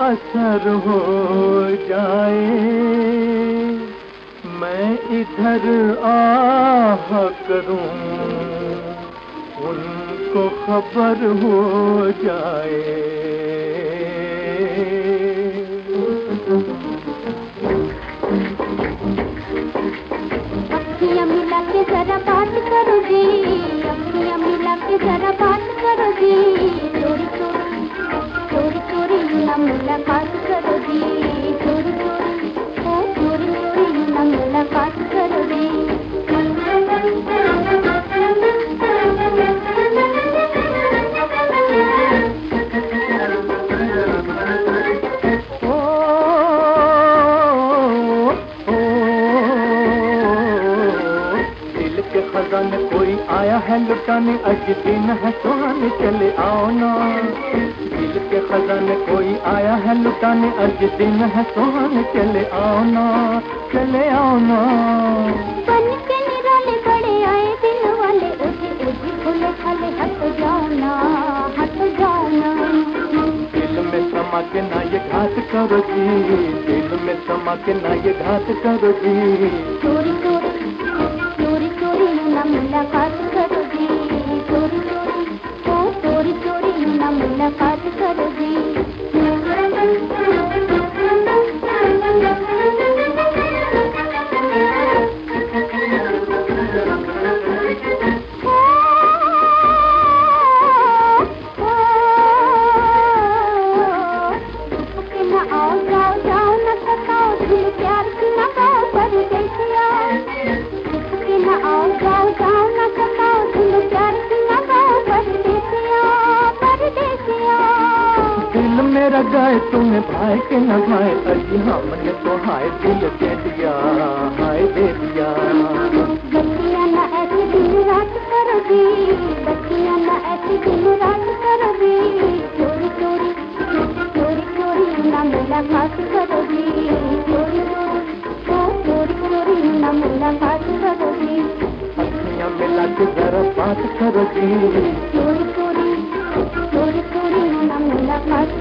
असर हो जाए, मैं इधर आह करूं, उनको खबर हो जाए। अखियाँ मिला के जरा बात करो जी, अखियाँ मिला के जरा बात करो जी, चोरी चोरी चोरी चोरी ना मुलाकात करो जी, चोरी चोरी ओ चोरी चोरी ना मुलाकात करो जी। खजाने कोई आया है लुटाने, आज दिन है सुहाने, चले आओ ना। दिल के खजाने कोई आया है लुटाने, आज दिन है सुहाने, चले आओ ना, चले आओ ना। बन के निराले बड़े आए दिल वाले, ओझी ओझी खुले खाले, हट जाओ ना, हट जाओ ना। दिल में समा के ना ये घात करो जी, दिल में समा के ना ये घात करो जी, चोरी चोरी चोरी चोरी ना मुलाकात करो जी, चोरी चोरी ओ चोरी चोरी ना मुलाकात करो जी। आओ जाओ जाओ न सताओ, दिल प्यार की न गाओ परदेसिया, आओ जाओ जाओ न सताओ, दिल प्यार की न गाओ परदेसिया, परदेसिया। दिल मेरा गाए तुम्हें भाई के न भाई, अजी हमने तो हाय दिल दे दिया, हाय दे दिया। बच्चियाँ न ऐसी दिन रात करो जी, बच्चियाँ न ऐसी दिन रात करो जी, चोरी चोरी चोरी चोरी ना मुलाकात करो जी, चोरी चोरी ओ चोरी चोरी ना मुलाकात करो जी। अखियाँ मिला के जरा बात करो जी, चोरी चोरी चोरी चोरी ना मुलाकात